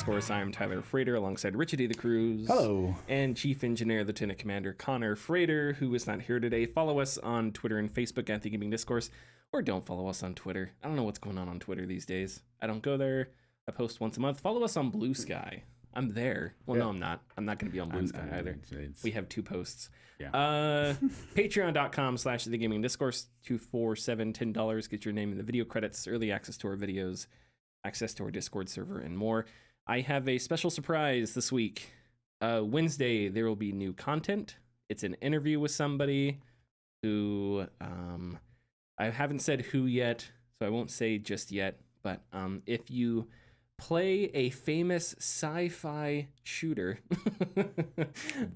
Discourse. I am Tyler Frater alongside Richard D. the Cruz. Hello. And Chief Engineer Lieutenant Commander Connor Frater, who is not here today. Follow us on Twitter and Facebook at The Gaming Discourse, or don't follow us on Twitter. I don't know what's going on Twitter these days. I don't go there. I post once a month. Follow us on Blue Sky. I'm there. Well, no, I'm not. I'm not going to be on Blue Sky either. We have 2 posts. Yeah. Patreon.com/The Gaming Discourse. $247, $10. Get your name in the video credits, early access to our videos, access to our Discord server, and more. I have a special surprise this week. Wednesday, there will be new content. It's an interview with somebody who I haven't said who yet, so I won't say just yet. But if you play a famous sci-fi shooter,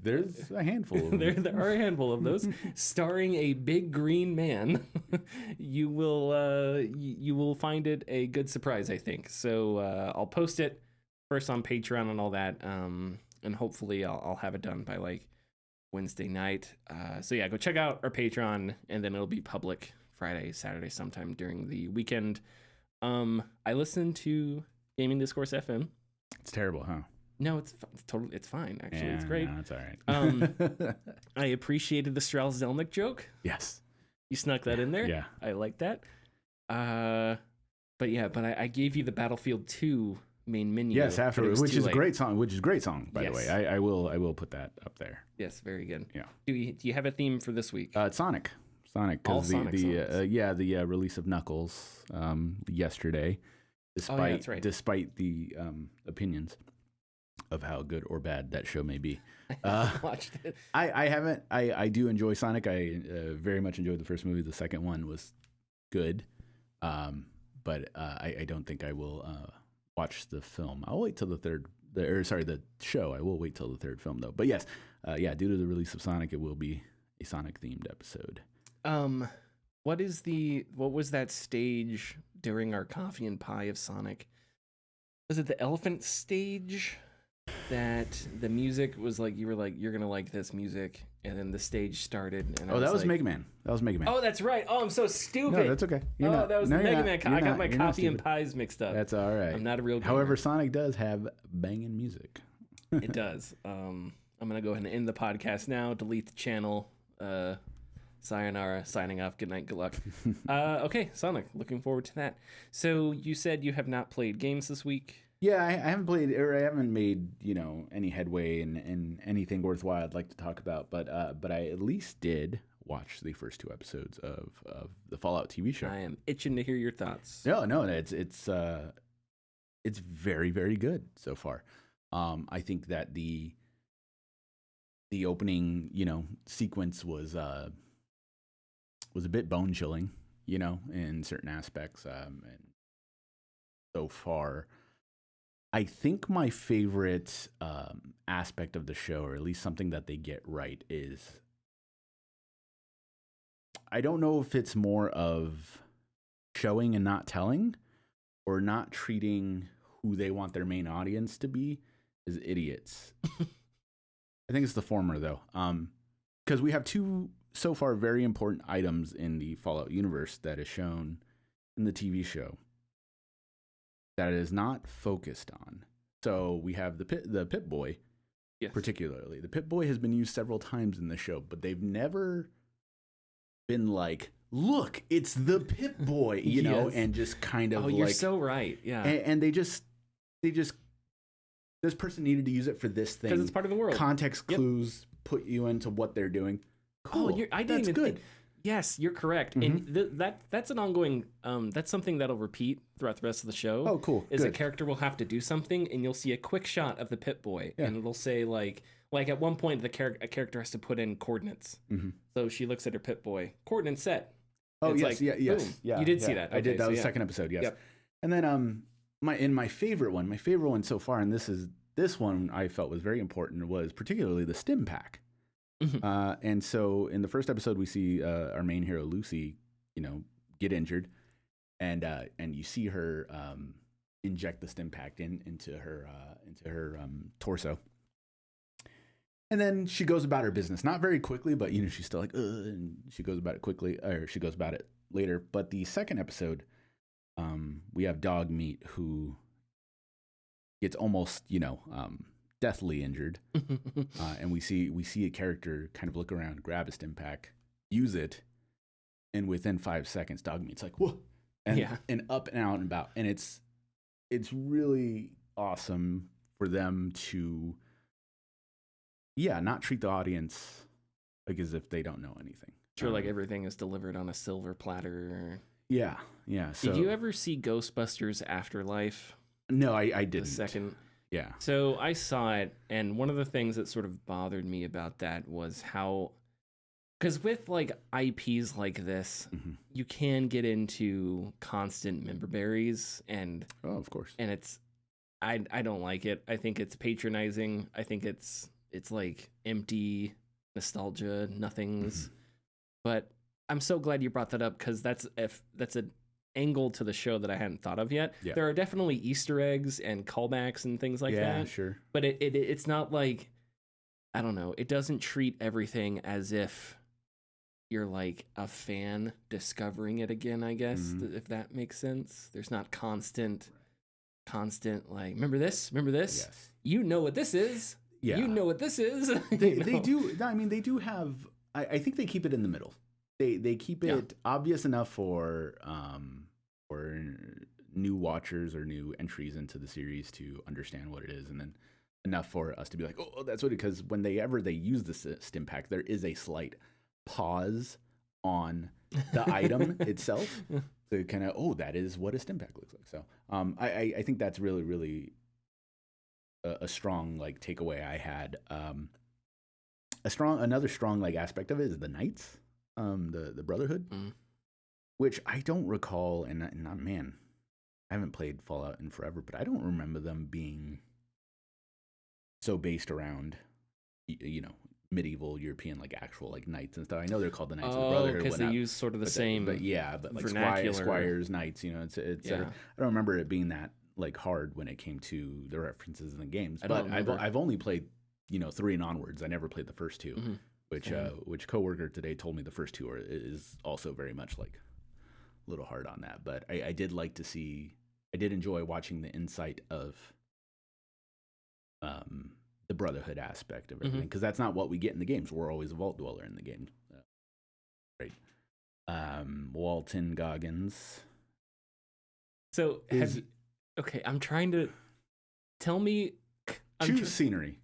there's a handful of them. There are a handful of those, starring a big green man. You will find it a good surprise, I think. So I'll post it first on Patreon and all that, and hopefully I'll have it done by like Wednesday night. So yeah, go check out our Patreon, and then it'll be public Friday, Saturday, sometime during the weekend. I listened to Gaming Discourse FM. It's terrible, huh? No, it's totally, it's fine. Actually, yeah, it's great. No, it's all right. I appreciated the Strauss Zelnick joke. Yes, you snuck that in there. Yeah, I like that. But I gave you the Battlefield 2 main menu. Yes, afterwards, which is a great song. Which is a great song, by the way. I will put that up there. Yes, very good. Yeah. Do you have a theme for this week? Sonic, because the release of Knuckles yesterday. Despite the opinions of how good or bad that show may be. I watched it. I haven't. I do enjoy Sonic. I very much enjoyed the first movie. The second one was good, but I don't think I will watch the film. I'll wait till the show. I will wait till the third film though. But yes, due to the release of Sonic, it will be a Sonic themed episode. What was that stage during our coffee and pie of Sonic? Was it the elephant stage that the music was like, you were like, you're gonna like this music, and then the stage started, and that was Mega Man. That was Mega Man. Oh, that's right. Oh, I'm so stupid. No, that's okay. That was the Mega Man. I got my coffee and pies mixed up. That's all right. I'm not a real gamer. However, Sonic does have banging music. It does. I'm gonna go ahead and end the podcast now. Delete the channel. Sayonara, signing off. Good night, good luck. Okay, Sonic, looking forward to that. So you said you have not played games this week? Yeah, I haven't played, or I haven't made, any headway in anything worthwhile I'd like to talk about, but I at least did watch the first 2 episodes of the Fallout TV show. I am itching to hear your thoughts. No, it's very, very good so far. I think that the opening, sequence was a bit bone chilling, in certain aspects. And so far, I think my favorite aspect of the show, or at least something that they get right, is I don't know if it's more of showing and not telling, or not treating who they want their main audience to be as idiots. I think it's the former, though, because we have 2 so far very important items in the Fallout universe that is shown in the TV show that it is not focused on. So we have the Pip-Boy, yes. Particularly. The Pip-Boy has been used several times in the show, but they've never been like, look, it's the Pip-Boy, yes. And just kind of you're so right, yeah. And they just, this person needed to use it for this thing. Because it's part of the world. Context clues put you into what they're doing. Cool. I didn't even think. Yes, you're correct. Mm-hmm. And that's an ongoing, that's something that'll repeat throughout the rest of the show. Oh, cool. Is a character will have to do something, and you'll see a quick shot of the Pip-Boy, and it'll say like at one point a character has to put in coordinates. Mm-hmm. So she looks at her Pip-Boy, coordinate set. Oh, yes, yes. Boom. Yeah, you did see that. Okay, I did. That was the second episode, yes. Yep. And then my favorite one so far, and this one I felt was very important, was particularly the stim pack. Mm-hmm. And so in the first episode, we see our main hero Lucy, get injured, and you see her inject the stim pack into her torso, and then she goes about her business, not very quickly, but she's still like, and she goes about it quickly, or she goes about it later. But the second episode, we have Dog Meat, who gets almost, deathly injured. And we see a character kind of look around, grab a stim pack, use it, and within 5 seconds, Dogmeat's like, whoa, and up and out and about. And it's really awesome for them to, not treat the audience like as if they don't know anything. Sure, like everything is delivered on a silver platter. Yeah. So, did you ever see Ghostbusters Afterlife? No, I didn't. The second. Yeah. So I saw it, and one of the things that sort of bothered me about that was how, because with like IPs like this, you can get into constant member berries, and of course, and it's, I don't like it. I think it's patronizing. I think it's like empty nostalgia, nothings. But I'm so glad you brought that up, because that's an angle to the show that I hadn't thought of yet. Yeah. There are definitely Easter eggs and callbacks and things like that. Yeah, sure. But it's not like, I don't know, it doesn't treat everything as if you're like a fan discovering it again, I guess, if that makes sense. There's not constant like, remember this? Yes. You know what this is. Yeah. You know what this is. They do. I mean, they do have. I think they keep it in the middle. They keep it obvious enough for new watchers or new entries into the series to understand what it is, and then enough for us to be like, oh, that's what it. Because when they use the stim pack, there is a slight pause on the item itself. So kind of, that is what a stim pack looks like. So I think that's really, really a strong like takeaway I had. Another strong like aspect of it is the knights, the Brotherhood, which I don't recall, and man, I haven't played Fallout in forever, but I don't remember them being so based around, medieval European like actual like knights and stuff. I know they're called the Knights of the Brotherhood, because they use sort of the same, but like squires, knights, etc. I don't remember it being that like hard when it came to the references in the games. But I've only played 3 and onwards. I never played the first 2, which coworker today told me the first 2 is also very much like a little hard on that. But I did like to see. I did enjoy watching the insight of the Brotherhood aspect of everything, because that's not what we get in the games. We're always a vault dweller in the game, right? Walton Goggins. So I'm trying to tell me. Choose scenery.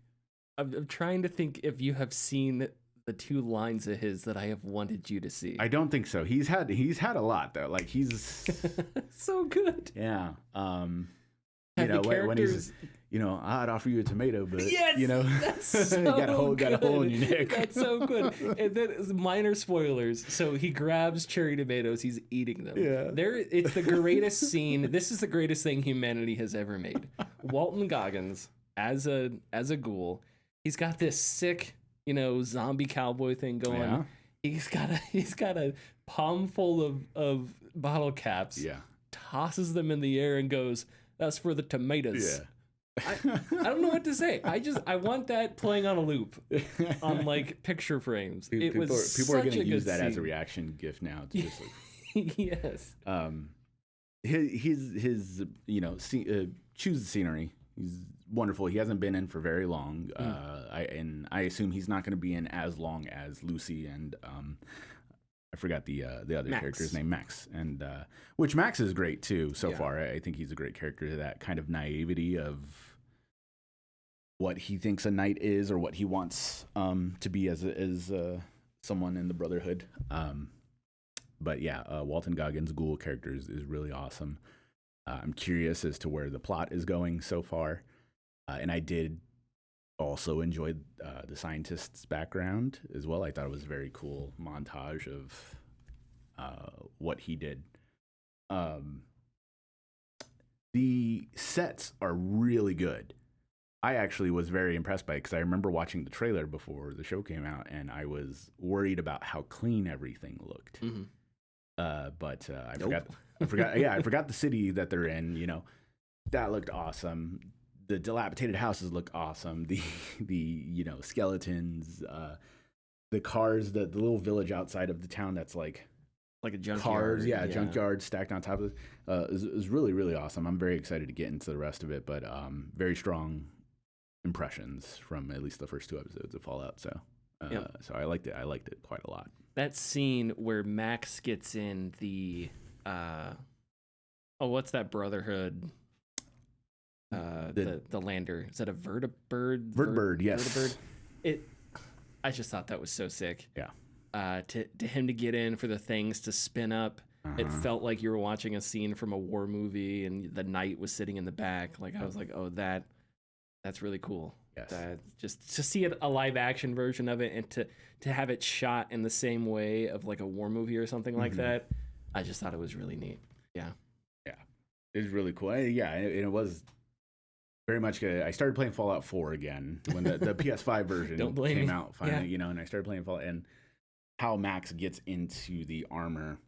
I'm trying to think if you have seen the 2 lines of his that I have wanted you to see. I don't think so. He's had a lot though. Like he's so good. Yeah. When he's I'd offer you a tomato, but that's so got a hole in your neck. That's so good. And then minor spoilers. So he grabs cherry tomatoes. He's eating them. Yeah. It's the greatest scene. This is the greatest thing humanity has ever made. Walton Goggins as a ghoul. He's got this sick, zombie cowboy thing going. Yeah. He's got a palm full of bottle caps. Yeah. Tosses them in the air and goes, "That's for the tomatoes." Yeah. I don't know what to say. I want that playing on a loop on like picture frames. People are going to use that as a reaction GIF now. To just like, yes. His choose the scenery. He's wonderful. He hasn't been in for very long. I assume he's not going to be in as long as Lucy and I forgot the other Max. character's name, Max, and which Max is great too so far. I think he's a great character. That kind of naivety of what he thinks a knight is, or what he wants to be as someone in the Brotherhood. But yeah, Walton Goggins' ghoul character is really awesome. I'm curious as to where the plot is going so far, and I did also enjoyed the scientist's background as well. I thought it was a very cool montage of what he did. The sets are really good. I actually was very impressed by it, because I remember watching the trailer before the show came out, and I was worried about how clean everything looked. But I forgot the city that they're in. That looked awesome. The dilapidated houses look awesome. The skeletons, the cars, the little village outside of the town that's like like a junkyard. Cars, junkyard stacked on top of it. Is really, really awesome. I'm very excited to get into the rest of it, but very strong impressions from at least the first 2 episodes of Fallout. So so I liked it quite a lot. That scene where Max gets in the what's that Brotherhood? The lander. Is that a vertibird? Vertibird, yes. Vertibird. I just thought that was so sick. Yeah. To him to get in for the things to spin up. It felt like you were watching a scene from a war movie, and the knight was sitting in the back. Like I was like, oh, that's really cool. Yes. Just to see a live action version of it, and to have it shot in the same way of like a war movie or something like that. I just thought it was really neat. Yeah. Yeah. It was really cool. It was very much good. I started playing Fallout 4 again when the PS5 version came out finally, and I started playing Fallout, and how Max gets into the armor,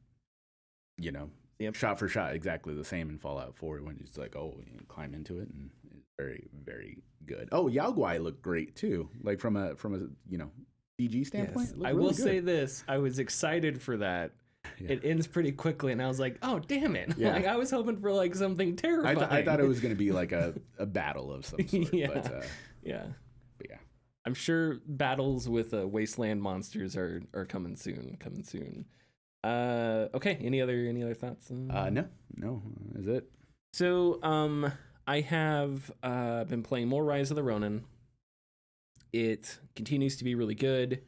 shot for shot, exactly the same in Fallout 4 when he's like, you climb into it, and it's very, very good. Oh, Yao Guai looked great too, like from a CG standpoint. Yes. I will say this: I was excited for that. Yeah. It ends pretty quickly, and I was like, "Oh, damn it!" Yeah. Like I was hoping for like something terrifying. I thought it was going to be like a battle of some sort. Yeah. But yeah. Yeah. I'm sure battles with wasteland monsters are coming soon. Okay. Any other thoughts? No. Is it? So I have been playing more Rise of the Ronin. It continues to be really good.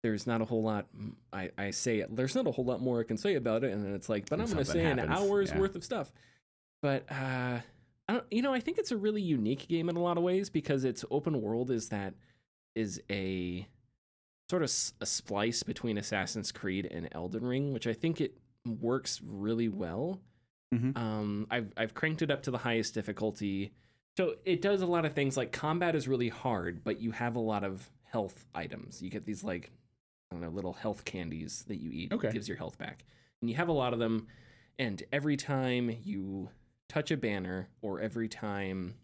There's not a whole lot. I say it. There's not a whole lot more I can say about it, and then it's like, but I'm going to say an hour's worth of stuff. But I don't. I think it's a really unique game in a lot of ways because its open world is a sort of a splice between Assassin's Creed and Elden Ring, which I think it works really well. I've cranked it up to the highest difficulty, so it does a lot of things. Like combat is really hard, but you have a lot of health items. You get these like, I don't know, little health candies that you eat. Okay. Gives your health back, and you have a lot of them. And every time you touch a banner, or every time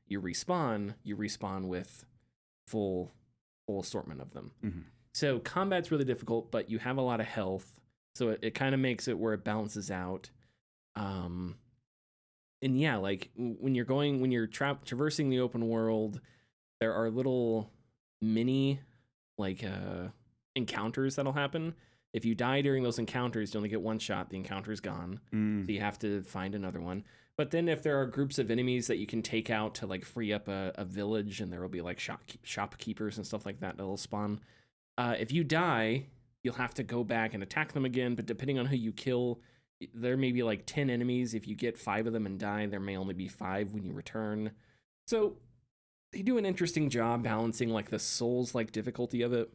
you respawn with full assortment of them. So combat's really difficult, but you have a lot of health, so it kind of makes it where it balances out. And yeah, like when you're traversing the open world, there are little mini like encounters that'll happen. If you die during those encounters, you only get one shot. The encounter's gone, so you have to find another one. But then if there are groups of enemies that you can take out to like free up a village, and there will be like shopkeepers and stuff like that that'll spawn. If you die, you'll have to go back and attack them again. But depending on who you kill, there may be like 10 enemies. If you get 5 of them and die, there may only be 5 when you return. So they do an interesting job balancing like the Souls-like difficulty of it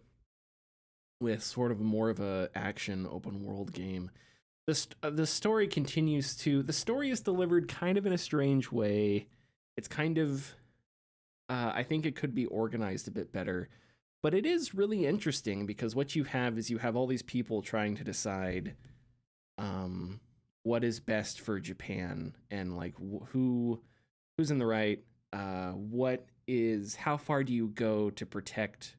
with sort of more of a action open world game. The story continues to... The story is delivered kind of in a strange way. It's kind of... I think it could be organized a bit better. But it is really interesting because what you have is you have all these people trying to decide what is best for Japan, and like who's in the right. How far do you go to protect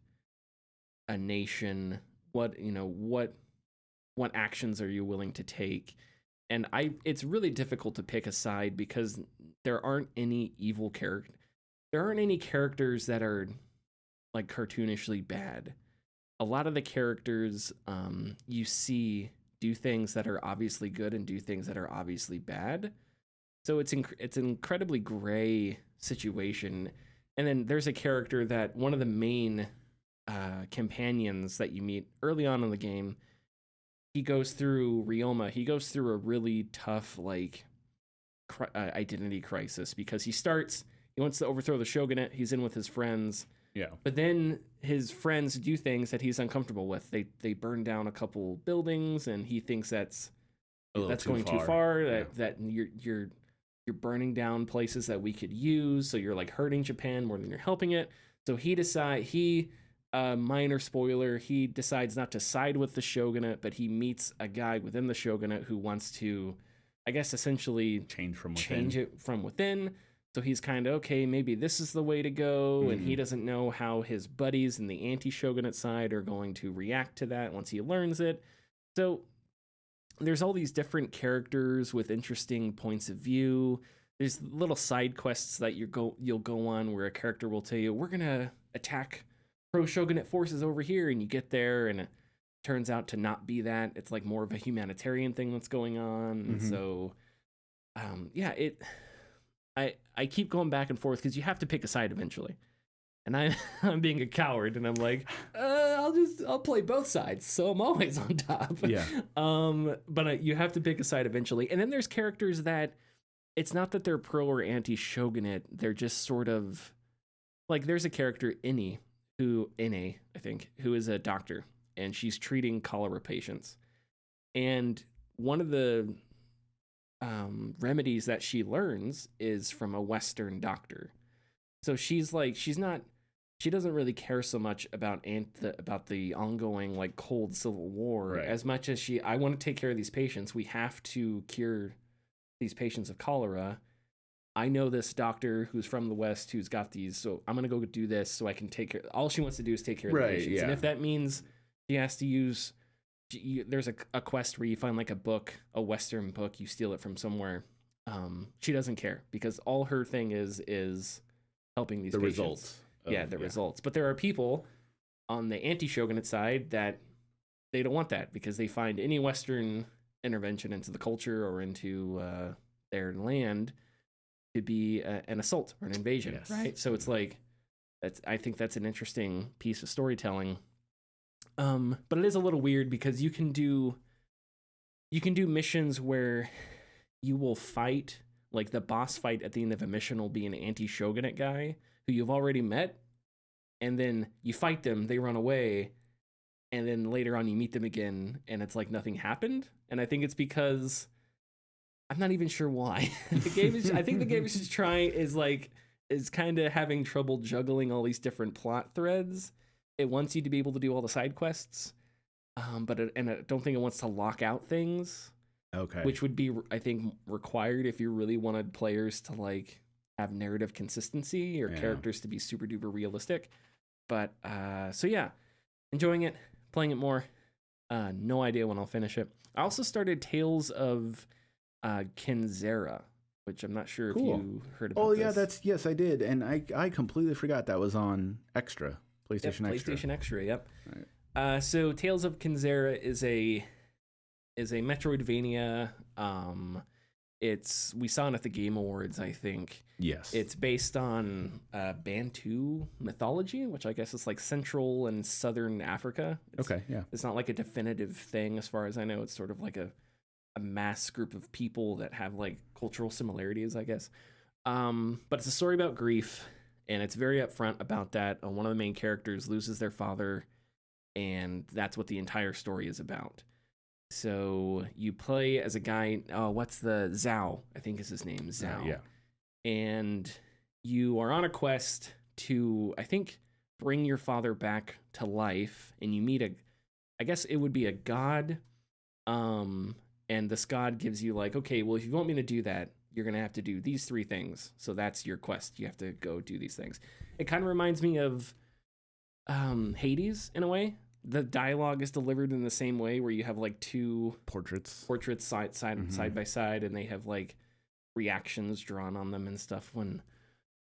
a nation? What actions are you willing to take? And it's really difficult to pick a side because there aren't any evil characters. There aren't any characters that are like cartoonishly bad. A lot of the characters you see do things that are obviously good and do things that are obviously bad. So it's an incredibly gray situation. And then there's a character that one of the main companions that you meet early on in the game, he goes through Ryoma. He goes through a really tough like identity crisis because he wants to overthrow the shogunate. He's in with his friends. Yeah. But then his friends do things that he's uncomfortable with. They burn down a couple buildings, and he thinks that's going too far. That you're burning down places that we could use. So you're like hurting Japan more than you're helping it. So minor spoiler, he decides not to side with the shogunate, but he meets a guy within the shogunate who wants to, I guess, essentially change it from within. So he's kind of, okay, maybe this is the way to go, and he doesn't know how his buddies in the anti-shogunate side are going to react to that once he learns it. So there's all these different characters with interesting points of view. There's little side quests that you'll go on where a character will tell you, we're gonna attack pro-shogunate forces over here, and you get there and it turns out to not be that. It's like more of a humanitarian thing that's going on. And so I keep going back and forth because you have to pick a side eventually. And I'm being a coward, and I'm like, I'll play both sides, so I'm always on top. Yeah. But you have to pick a side eventually. And then there's characters that it's not that they're pro or anti shogunate. They're just sort of like, there's a character Ine, I think, who is a doctor, and she's treating cholera patients. And one of the remedies that she learns is from a Western doctor. So she doesn't really care so much about the ongoing like cold civil war as much as I want to take care of these patients. We have to cure these patients of cholera. I know this doctor who's from the West who's got these, so I'm going to go do this so I can take care. All she wants to do is take care of the patients. Yeah. And if that means she has to use, there's a quest where you find like a Western book, you steal it from somewhere. She doesn't care because all her thing is helping these patients. Results. Results. But there are people on the anti-shogunate side that they don't want that because they find any Western intervention into the culture or into their land to be an assault or an invasion, right? So it's like, I think that's an interesting piece of storytelling. But it is a little weird because you can do missions where you will fight, like the boss fight at the end of a mission will be an anti-shogunate guy who you've already met, and then you fight them, they run away, and then later on you meet them again, and it's like nothing happened. And I think it's because I'm not even sure why. I think the game is just is kind of having trouble juggling all these different plot threads. It wants you to be able to do all the side quests, but I don't think it wants to lock out things. Okay. Which would be, I think, required if you really wanted players to like have narrative consistency or characters to be super duper realistic. But so yeah, enjoying it, playing it more. No idea when I'll finish it. I also started Tales of Kenzera, which I'm not sure if you heard about. Oh yeah, yes I did, and I completely forgot that was on Extra. PlayStation Extra. PlayStation Extra, yep. Right. So Tales of Kenzera is a Metroidvania. We saw it at the Game Awards, I think. Yes. It's based on Bantu mythology, which I guess is like Central and Southern Africa. It's not like a definitive thing as far as I know. It's sort of like a mass group of people that have like cultural similarities, I guess. But it's a story about grief, and it's very upfront about that. One of the main characters loses their father, and that's what the entire story is about. So you play as a guy, what's the Zhao, I think is his name, Zhao. Yeah. And you are on a quest to, I think, bring your father back to life, and you meet I guess it would be a god, and this god gives you like, okay, well, if you want me to do that, you're going to have to do these 3 things. So that's your quest. You have to go do these things. It kind of reminds me of Hades in a way. The dialogue is delivered in the same way where you have like 2 portraits side by side, and they have like reactions drawn on them and stuff when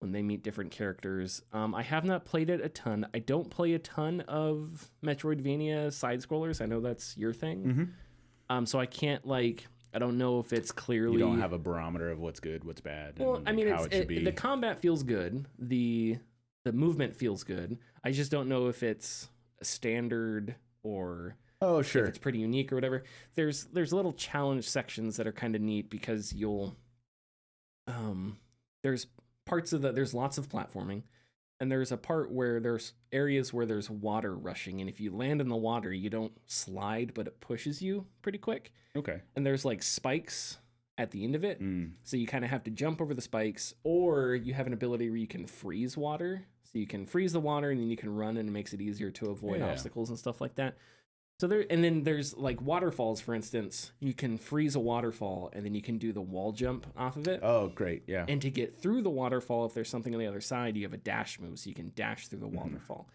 they meet different characters. I have not played it a ton. I don't play a ton of Metroidvania side scrollers. I know that's your thing. So I can't I don't know if it's clearly, you don't have a barometer of what's good, what's bad. Well, and I mean, how it should be. The combat feels good. The movement feels good. I just don't know if it's standard or if it's pretty unique or whatever. There's little challenge sections that are kind of neat because you'll there's lots of platforming, and there's a part where there's areas where there's water rushing, and if you land in the water you don't slide, but it pushes you pretty quick. Okay. And there's like spikes at the end of it, so you kind of have to jump over the spikes, or you have an ability where you can freeze water. So you can freeze the water, and then you can run, and it makes it easier to avoid obstacles and stuff like that. So then there's like waterfalls, for instance. You can freeze a waterfall, and then you can do the wall jump off of it. Oh, great, yeah. And to get through the waterfall, if there's something on the other side, you have a dash move, so you can dash through the waterfall.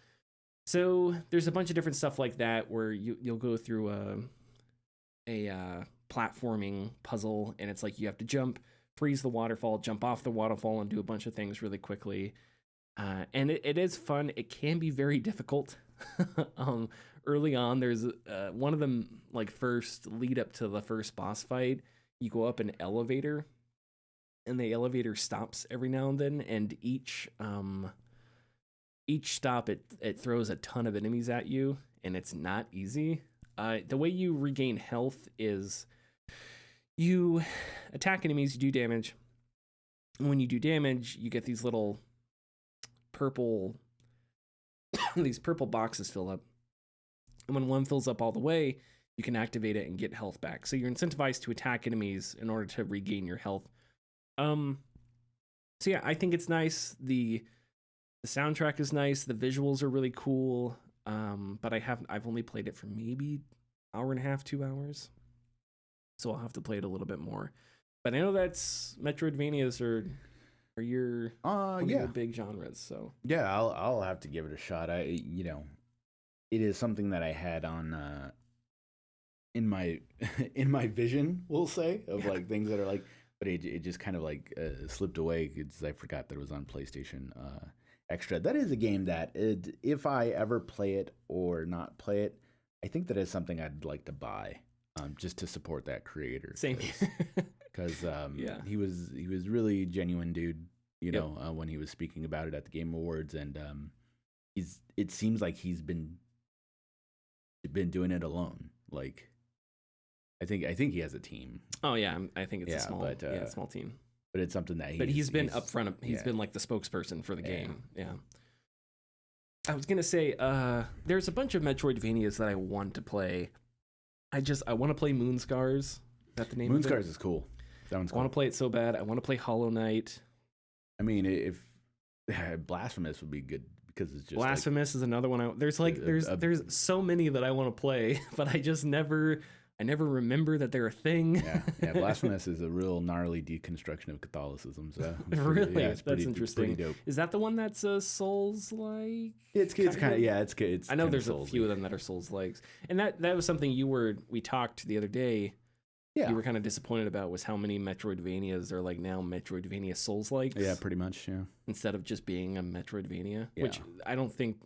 So there's a bunch of different stuff like that where you'll go through a platforming puzzle, and it's like you have to jump, freeze the waterfall, jump off the waterfall, and do a bunch of things really quickly. And it is fun. It can be very difficult. Early on, there's one of them, like first lead up to the first boss fight, you go up an elevator, and the elevator stops every now and then, and each stop it throws a ton of enemies at you, and it's not easy. The way you regain health is you attack enemies, you do damage, and when you do damage, you get these little purple boxes fill up, and when one fills up all the way, you can activate it and get health back. So you're incentivized to attack enemies in order to regain your health. So yeah, I think it's nice. The soundtrack is nice. The visuals are really cool. But I've only played it for maybe hour and a half, 2 hours. So I'll have to play it a little bit more. But I know that's Metroidvanias are your your big genres. So yeah, I'll have to give it a shot. It is something that I had on in my vision, we'll say, of like things that are like, but it just kind of like slipped away because I forgot that it was on PlayStation Extra. That is a game that if I ever play it or not play it, I think that is something I'd like to buy, just to support that creator. Same. Because he was really genuine dude, when he was speaking about it at the Game Awards, and it seems like he's been doing it alone. Like, I think he has a team. Oh yeah, I think it's a small team. But it's something that he's been upfront. He's been like the spokesperson for the game. Yeah. I was gonna say, there's a bunch of Metroidvanias that I want to play. I want to play Moonscars. Is that the name? Moonscars is cool. That one's cool. I want to play it so bad. I want to play Hollow Knight. I mean, if Blasphemous would be good because it's just Blasphemous is another one. There's so many that I want to play, but I never remember that they're a thing. Yeah. Blasphemous is a real gnarly deconstruction of Catholicism. So really, that's interesting. It's pretty dope. Is that the one that's Souls-like? It's kind of it's good. I know there's a few of them that are Souls-likes, and that was something we talked the other day. Yeah, you were kind of disappointed about was how many Metroidvanias are like now Metroidvania Souls-likes. Yeah, pretty much. Yeah, instead of just being a Metroidvania, which I don't think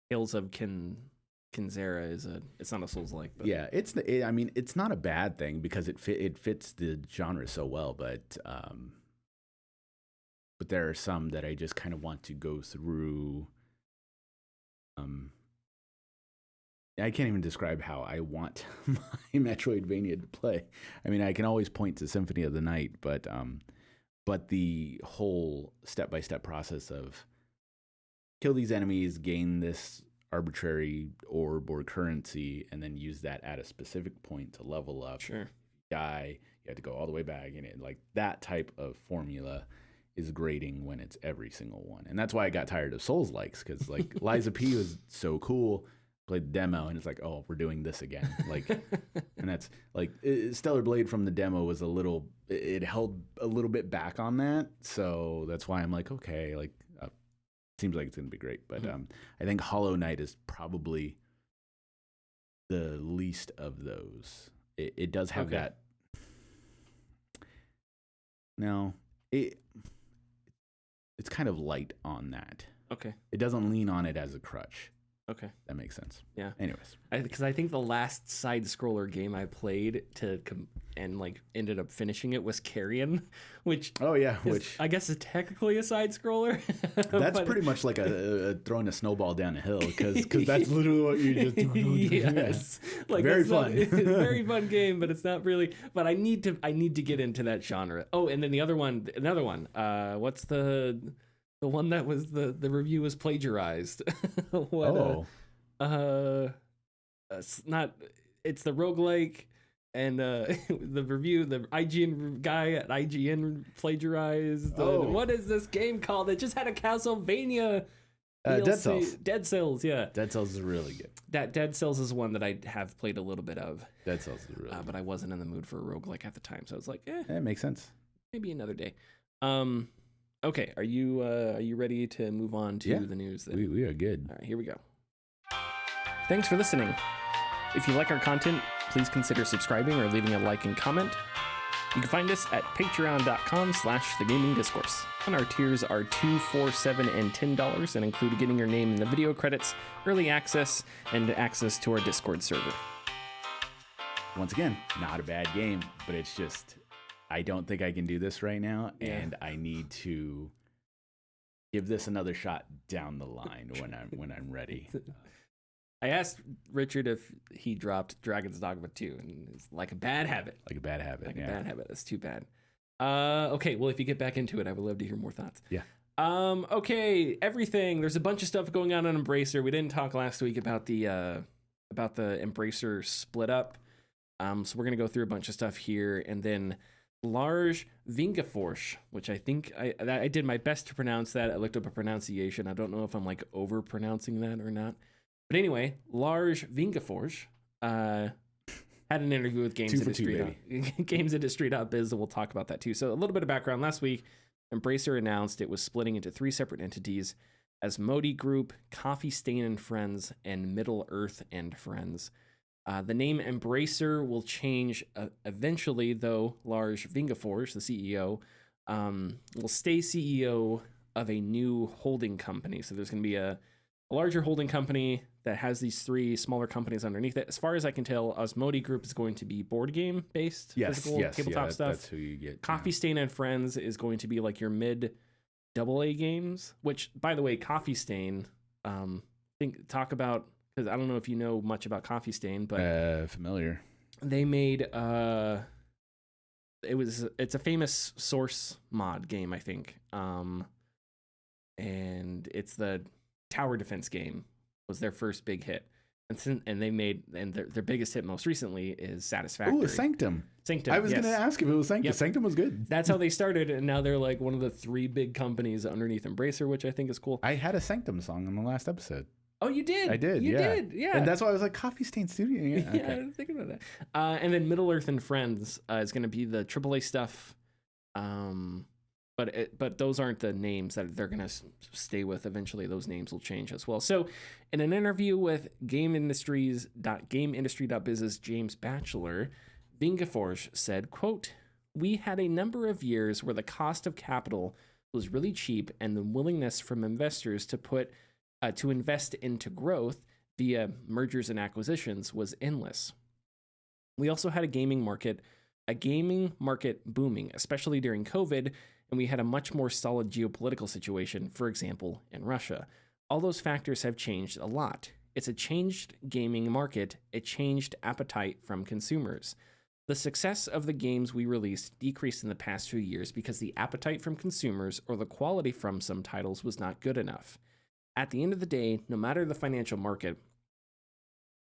Tales of Kinzera it's not a Souls-like. But. Yeah, it's not a bad thing because it fits the genre so well, but there are some that I just kind of want to go through. I can't even describe how I want my Metroidvania to play. I mean, I can always point to Symphony of the Night, but the whole step-by-step process of kill these enemies, gain this arbitrary orb or currency, and then use that at a specific point to level up. Sure. Die, you have to go all the way back, and like that type of formula is grating when it's every single one. And that's why I got tired of Souls-likes, because like Lies of P was so cool. Played the demo, and it's like, oh, we're doing this again. Like, and that's like Stellar Blade from the demo was it held a little bit back on that. So that's why I'm like, okay, like, seems like it's going to be great. But I think Hollow Knight is probably the least of those. It does have that. No, it's kind of light on that. Okay. It doesn't lean on it as a crutch. Okay. That makes sense. Yeah. Anyways. Because I think the last side-scroller game I played and like ended up finishing it was Carrion, which I guess is technically a side-scroller. That's pretty much like a throwing a snowball down a hill because that's literally what you just do. Yes. Like very fun. It's a very fun game, but it's not really. But I need to get into that genre. Oh, and then another one. What's the one that was the review was plagiarized? It's the roguelike, and the review, the IGN guy at IGN plagiarized. What is this game called? It just had a Castlevania Dead Cells. Dead Cells, yeah. Dead Cells is really good. That Dead Cells is one that I have played a little bit of. Dead Cells is really good. But I wasn't in the mood for a roguelike at the time, so I was like, it makes sense. Maybe another day. Okay, are you ready to move on to the news? Then? We are good. All right, here we go. Thanks for listening. If you like our content, please consider subscribing or leaving a like and comment. You can find us at patreon.com/thegamingdiscourse. And our tiers are $2, $4, $7, and $10 and include getting your name in the video credits, early access, and access to our Discord server. Once again, not a bad game, but it's just, I don't think I can do this right now, and I need to give this another shot down the line when I'm ready. I asked Richard if he dropped Dragon's Dogma 2, and it's like a bad habit. Like a bad habit. Like a bad habit. That's too bad. Okay, well, if you get back into it, I would love to hear more thoughts. Yeah. Okay, everything. There's a bunch of stuff going on Embracer. We didn't talk last week about the Embracer split up. So we're gonna go through a bunch of stuff here, and then Lars Vingefors, which I think I did my best to pronounce that. I looked up a pronunciation. I don't know if I'm like over pronouncing that or not. But anyway, Lars Vingefors had an interview with GamesIndustry.biz, and we'll talk about that too. So a little bit of background. Last week, Embracer announced it was splitting into 3 separate entities: Asmodee Group, Coffee Stain and Friends, and Middle Earth and Friends. The name Embracer will change eventually, though Lars Vingefors, the CEO, will stay CEO of a new holding company. So there's going to be a larger holding company that has these 3 smaller companies underneath it. As far as I can tell, Asmodee Group is going to be board game based, physical tabletop stuff. That's who you get. Coffee Stain and Friends is going to be like your mid AA games, which, by the way, Coffee Stain, talk about, because I don't know if you know much about Coffee Stain, but familiar. They made it's a famous Source mod game, I think. And it's the tower defense game was their first big hit. And they made, and their biggest hit most recently is Satisfactory. Ooh, Sanctum. Sanctum. I was going to ask if it was Sanctum. Yep. Sanctum was good. That's how they started, and now they're like one of the 3 big companies underneath Embracer, which I think is cool. I had a Sanctum song on the last episode. Oh, you did? I did, You did, yeah. And that's why I was like, Coffee Stain Studio. Yeah, okay. I didn't think about that. And then Middle Earth and Friends is going to be the AAA stuff. But those aren't the names that they're going to stay with. Eventually, those names will change as well. So, in an interview with GameIndustry.biz's James Batchelor, Vingefors said, quote, "We had a number of years where the cost of capital was really cheap, and the willingness from investors to invest into growth via mergers and acquisitions was endless. We also had a gaming market booming, especially during COVID, and we had a much more solid geopolitical situation, for example, in Russia. All those factors have changed a lot. It's a changed gaming market, a changed appetite from consumers. The success of the games we released decreased in the past few years because the appetite from consumers or the quality from some titles was not good enough. At the end of the day, no matter the financial market,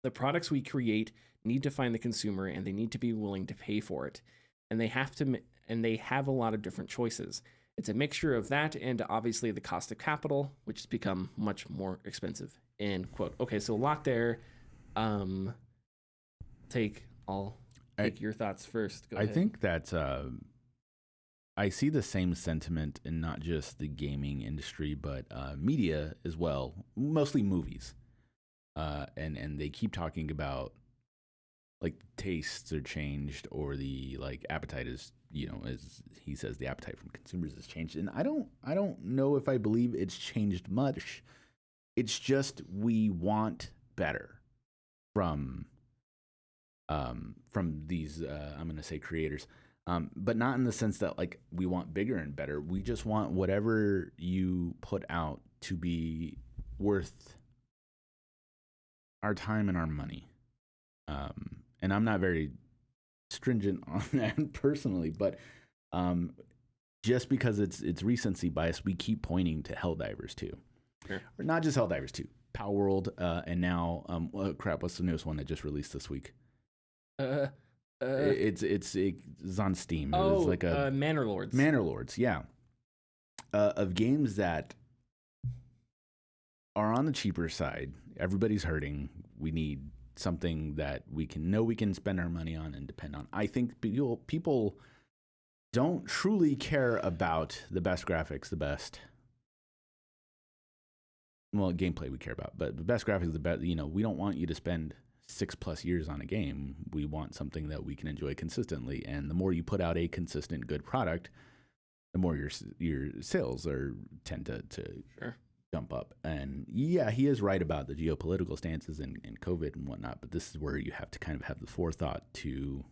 the products we create need to find the consumer, and they need to be willing to pay for it. And they have a lot of different choices. It's a mixture of that and obviously the cost of capital, which has become much more expensive." End quote. Okay, so a lot there. I'll take your thoughts first. Go ahead. I think that I see the same sentiment in not just the gaming industry, but media as well, mostly movies. And they keep talking about like tastes are changed, or the like appetite is, as he says, the appetite from consumers has changed. And I don't know if I believe it's changed much. It's just we want better from these I'm going to say creators. But not in the sense that like we want bigger and better. We just want whatever you put out to be worth our time and our money. And I'm not very stringent on that personally, but just because it's recency bias, we keep pointing to Helldivers 2. Sure. Or not just Helldivers 2, Power World, and now what's the newest one that just released this week? It's on Steam. It's like a Manor Lords. Manor Lords, yeah. Of games that are on the cheaper side. Everybody's hurting. We need something that we can spend our money on and depend on. I think people don't truly care about the best graphics, the best. Well, gameplay we care about, but the best graphics, the best. We don't want you to spend 6+ years on a game. We want something that we can enjoy consistently. And the more you put out a consistent, good product, the more your sales tend to sure. jump up. And yeah, he is right about the geopolitical stances and COVID and whatnot, but this is where you have to kind of have the forethought to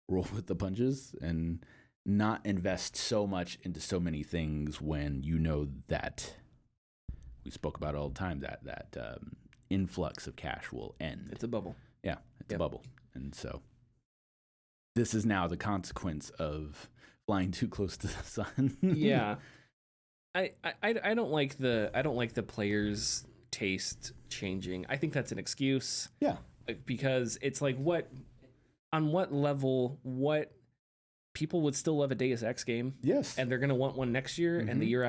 roll with the punches and not invest so much into so many things when you know that we spoke about it all the time, that influx of cash will end. It's a bubble. Yeah, it's a bubble. And so this is now the consequence of flying too close to the sun. Yeah. I don't like the players' taste changing. I think that's an excuse. Yeah. Because it's like, on what level, people would still love a Deus Ex game. Yes. And they're going to want one next year and the year after